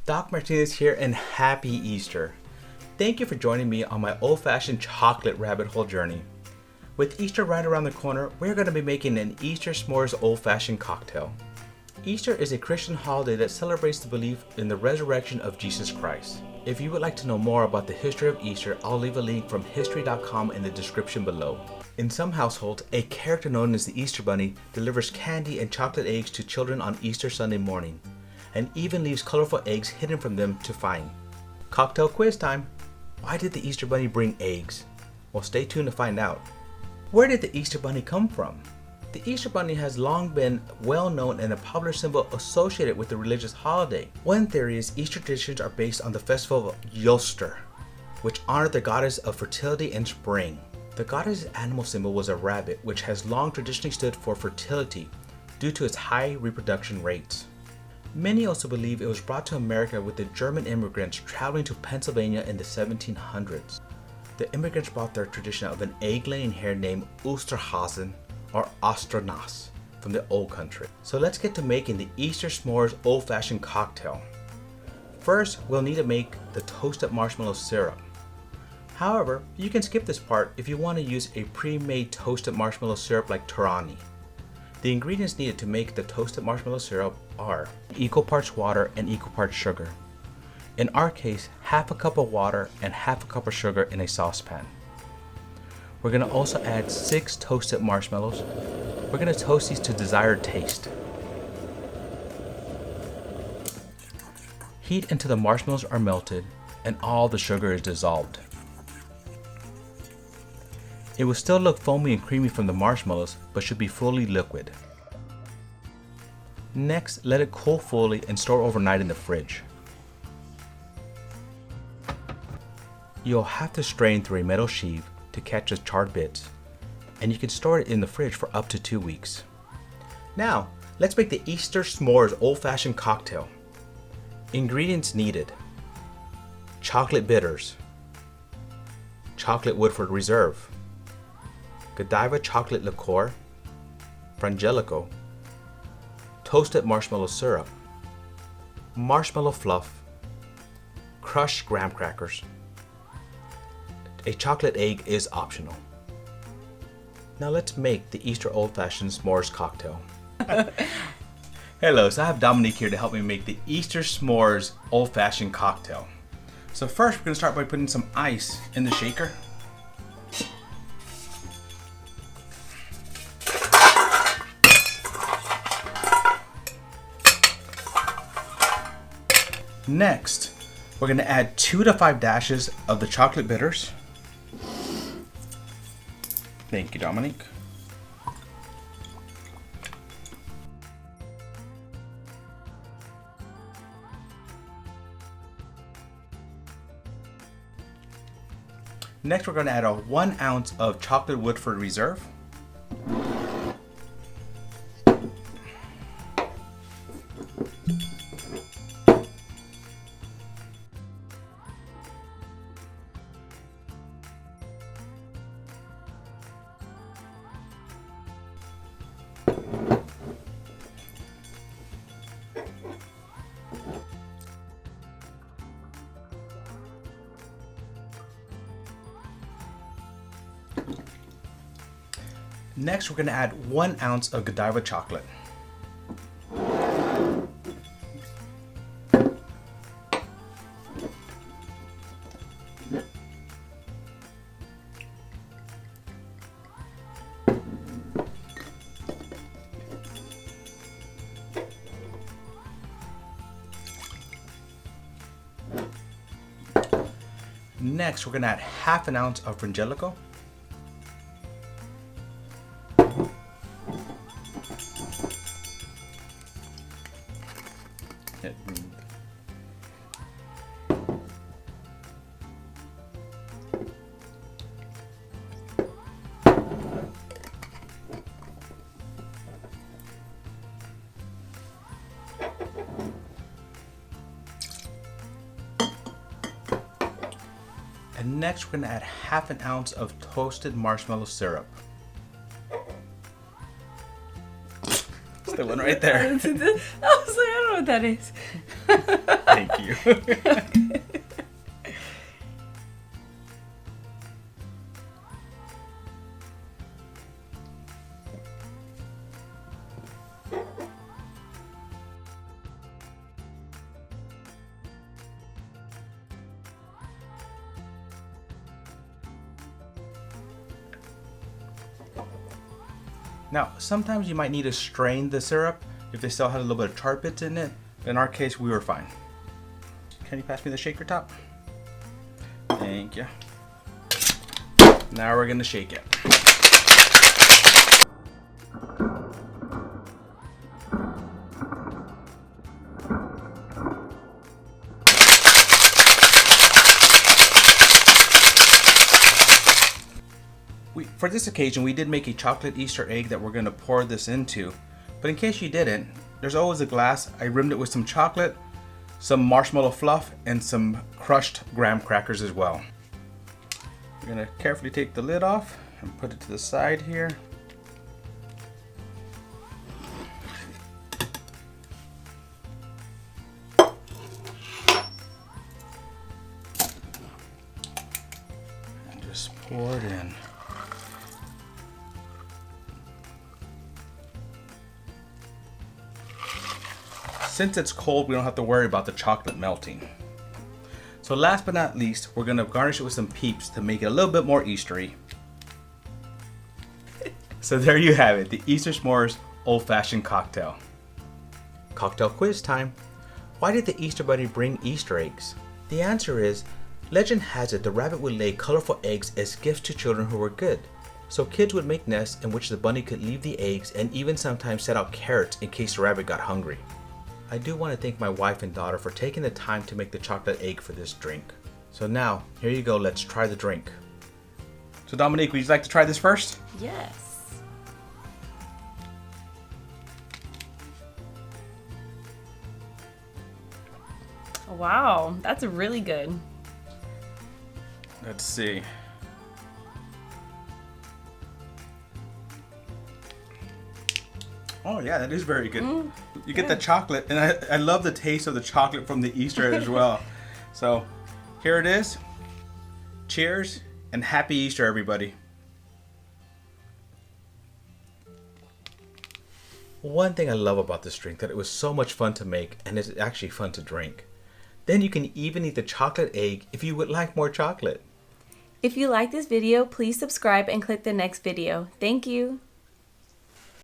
Doc Martinez here, and happy Easter. Thank you for joining me on my old-fashioned chocolate rabbit hole journey. With Easter right around the corner, we're going to be making an Easter S'mores Old Fashioned cocktail. Easter is a Christian holiday that celebrates the belief in the resurrection of Jesus Christ. If you would like to know more about the history of Easter, I'll leave a link from history.com in the description below. In some households, a character known as the Easter Bunny delivers candy and chocolate eggs to children on Easter Sunday morning, and even leaves colorful eggs hidden from them to find. Cocktail quiz time! Why did the Easter Bunny bring eggs? Well, stay tuned to find out. Where did the Easter Bunny come from? The Easter Bunny has long been well known and a popular symbol associated with the religious holiday. One theory is Easter traditions are based on the festival of Eostre, which honored the goddess of fertility and spring. The goddess' animal symbol was a rabbit, which has long traditionally stood for fertility due to its high reproduction rates. Many also believe it was brought to America with the German immigrants traveling to Pennsylvania in the 1700s. The immigrants brought their tradition of an egg-laying hare named Osterhasen or Osternas from the old country. So let's get to making the Easter S'mores Old Fashioned cocktail. First, we'll need to make the toasted marshmallow syrup. However, you can skip this part if you want to use a pre-made toasted marshmallow syrup like Torani. The ingredients needed to make the toasted marshmallow syrup are equal parts water and equal parts sugar. In our case, half a cup of water and half a cup of sugar in a saucepan. We're going to also add 6 toasted marshmallows. We're going to toast these to desired taste. Heat until the marshmallows are melted and all the sugar is dissolved. It will still look foamy and creamy from the marshmallows, but should be fully liquid. Next, let it cool fully and store overnight in the fridge. You'll have to strain through a metal sheave to catch the charred bits, and you can store it in the fridge for up to 2 weeks. Now, let's make the Easter S'mores Old Fashioned cocktail. Ingredients needed: chocolate bitters, chocolate Woodford Reserve, Godiva chocolate liqueur, Frangelico, toasted marshmallow syrup, marshmallow fluff, crushed graham crackers. A chocolate egg is optional. Now let's make the Easter Old Fashioned S'mores cocktail. Hello, so I have Dominique here to help me make the Easter S'mores Old Fashioned cocktail. So first we're going to start by putting some ice in the shaker. Next, we're going to add 2 to 5 dashes of the chocolate bitters. Thank you, Dominique. Next, we're going to add a 1 ounce of chocolate Woodford Reserve. Next, we're going to add 1 ounce of Godiva chocolate. Next, we're going to add half an ounce of Frangelico. And next, we're going to add half an ounce of toasted marshmallow syrup. It's the one right there. I was like, I don't know what that is. Thank you. Now, sometimes you might need to strain the syrup if they still had a little bit of char bits in it. In our case, we were fine. Can you pass me the shaker top? Thank you. Now we're gonna shake it. For this occasion, we did make a chocolate Easter egg that we're going to pour this into. But in case you didn't, there's always a glass. I rimmed it with some chocolate, some marshmallow fluff, and some crushed graham crackers as well. We're going to carefully take the lid off and put it to the side here. And just pour it in. Since it's cold, we don't have to worry about the chocolate melting. So last but not least, we're gonna garnish it with some peeps to make it a little bit more Eastery. So there you have it, the Easter S'mores Old Fashioned cocktail. Cocktail quiz time. Why did the Easter Bunny bring Easter eggs? The answer is, legend has it the rabbit would lay colorful eggs as gifts to children who were good. So kids would make nests in which the bunny could leave the eggs and even sometimes set out carrots in case the rabbit got hungry. I do want to thank my wife and daughter for taking the time to make the chocolate egg for this drink. So now, here you go, let's try the drink. So Dominique, would you like to try this first? Yes. Wow, that's really good. Let's see. Oh yeah, that is very good. You get the chocolate, and I love the taste of the chocolate from the Easter as well. So here it is. Cheers and happy Easter, everybody. One thing I love about this drink that it was so much fun to make, and it's actually fun to drink. Then you can even eat the chocolate egg if you would like more chocolate. If you like this video, please subscribe and click the next video. Thank you.